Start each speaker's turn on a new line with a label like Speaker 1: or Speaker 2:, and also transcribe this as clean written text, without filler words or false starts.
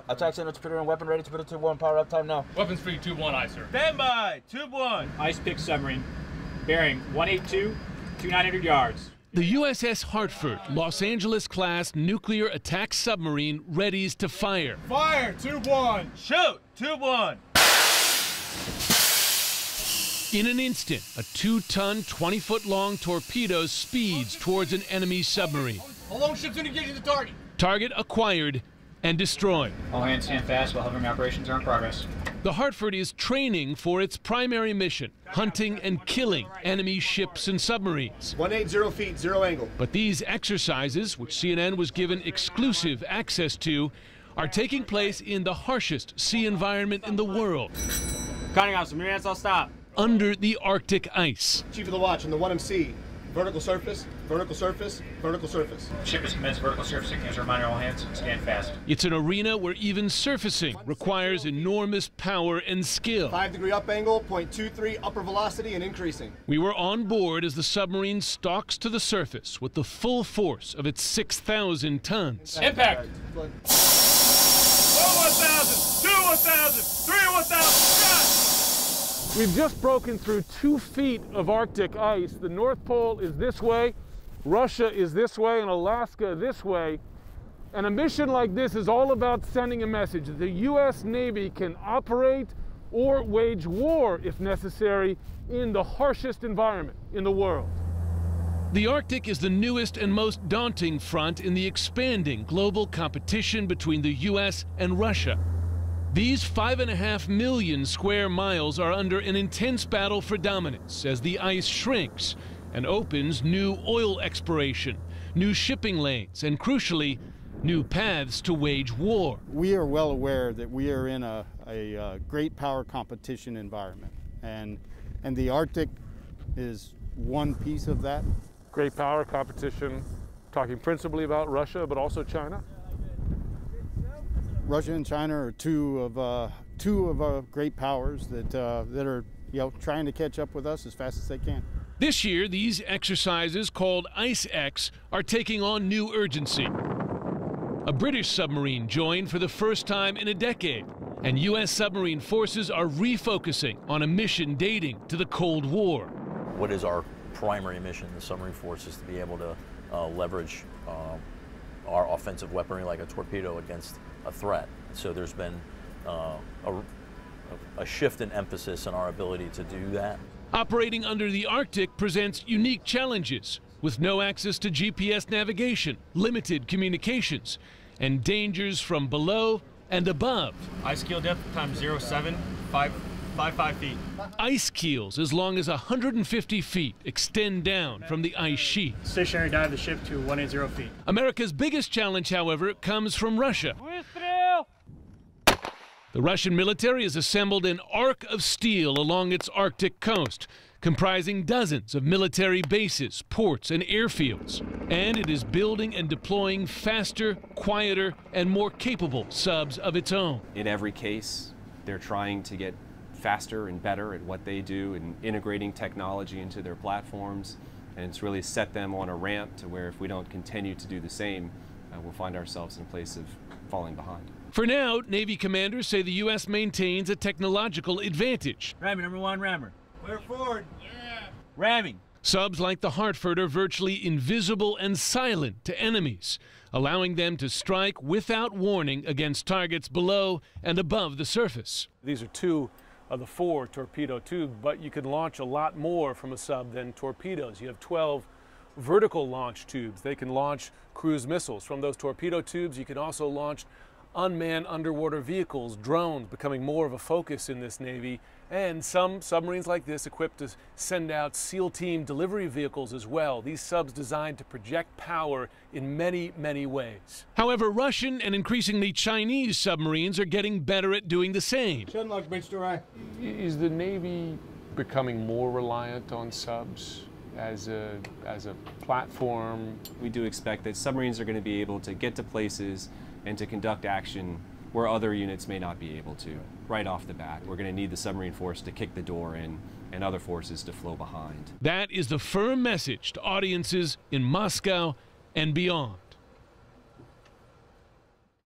Speaker 1: Attack center, torpedo and weapon ready, torpedo tube 1, power up, time now.
Speaker 2: Weapons free, tube 1, aye, sir.
Speaker 1: Stand by, tube 1.
Speaker 3: Ice pick submarine, bearing 182, 2900 yards.
Speaker 4: The USS Hartford, Los Angeles-class nuclear attack submarine readies to fire.
Speaker 2: Fire, tube 1.
Speaker 1: Shoot, tube 1.
Speaker 4: In an instant, a 2-ton, 20-foot-long torpedo speeds towards an enemy submarine.
Speaker 2: All long ships engaging the target.
Speaker 4: Target acquired and destroyed.
Speaker 3: All hands stand fast while hovering operations are in progress.
Speaker 4: The Hartford is training for its primary mission, hunting and killing enemy ships and submarines.
Speaker 5: 180 feet, 0 angle.
Speaker 4: But these exercises, which CNN was given exclusive access to, are taking place in the harshest sea environment in the world.
Speaker 3: Counting out, some minutes, I'll stop.
Speaker 4: Under the Arctic ice.
Speaker 5: Chief of the watch on the 1MC. Vertical surface, vertical surface, vertical surface.
Speaker 3: Ship is commenced vertical surfacing. As a reminder, all hands stand fast.
Speaker 4: It's an arena where even surfacing requires enormous power and skill.
Speaker 5: 5-degree up angle, 0.23 upper velocity and increasing.
Speaker 4: We were on board as the submarine stalks to the surface with the full force of its 6,000 tons.
Speaker 2: Impact. 1, 1,000, 2, 1,000, 3, 1,000,
Speaker 6: We've just broken through 2 feet of Arctic ice. The North Pole is this way, Russia is this way, and Alaska this way. And a mission like this is all about sending a message that the U.S. Navy can operate or wage war, if necessary, in the harshest environment in the world.
Speaker 4: The Arctic is the newest and most daunting front in the expanding global competition between the U.S. and Russia. These 5.5 million square miles are under an intense battle for dominance as the ice shrinks and opens new oil exploration, new shipping lanes, and crucially, new paths to wage war.
Speaker 7: We are well aware that we are in a great power competition environment, and the Arctic is one piece of that.
Speaker 6: Great power competition, talking principally about Russia, but also China.
Speaker 7: Russia and China are two of our great powers that are trying to catch up with us as fast as they can.
Speaker 4: This year, these exercises called ICE-X are taking on new urgency. A British submarine joined for the first time in a decade, and U.S. submarine forces are refocusing on a mission dating to the Cold War.
Speaker 8: What is our primary mission, the submarine force, is to be able to leverage our offensive weaponry like a torpedo against a threat. So there's been a shift in emphasis on our ability to do that.
Speaker 4: Operating under the Arctic presents unique challenges with no access to GPS navigation, limited communications, and dangers from below and above.
Speaker 3: Ice keel depth times 0.755 feet.
Speaker 4: Ice keels as long as 150 feet extend down from the ice sheet.
Speaker 3: Stationary dive of the ship to 180 feet.
Speaker 4: America's biggest challenge, however, comes from Russia. The Russian military has assembled an arc of steel along its Arctic coast, comprising dozens of military bases, ports, and airfields. And it is building and deploying faster, quieter, and more capable subs of its own.
Speaker 9: In every case, they're trying to get faster and better at what they do and integrating technology into their platforms. And it's really set them on a ramp to where if we don't continue to do the same, we'll find ourselves in a place of falling behind.
Speaker 4: For now, Navy commanders say the U.S. maintains a technological advantage.
Speaker 1: Ramming, number 1, rammer.
Speaker 5: Clear forward. Yeah.
Speaker 1: Ramming.
Speaker 4: Subs like the Hartford are virtually invisible and silent to enemies, allowing them to strike without warning against targets below and above the surface.
Speaker 6: These are 2 of the 4 torpedo tubes, but you can launch a lot more from a sub than torpedoes. You have 12 vertical launch tubes. They can launch cruise missiles. From those torpedo tubes, you can also launch unmanned underwater vehicles, drones becoming more of a focus in this Navy, and some submarines like this equipped to send out SEAL team delivery vehicles as well. These subs designed to project power in many, many ways.
Speaker 4: However, Russian and increasingly Chinese submarines are getting better at doing the same.
Speaker 6: Is the Navy becoming more reliant on subs as a platform?
Speaker 9: We do expect that submarines are going to be able to get to places and to conduct action where other units may not be able to. Right off the bat, we're going to need the submarine force to kick the door in and other forces to flow behind.
Speaker 4: That is the firm message to audiences in Moscow and beyond.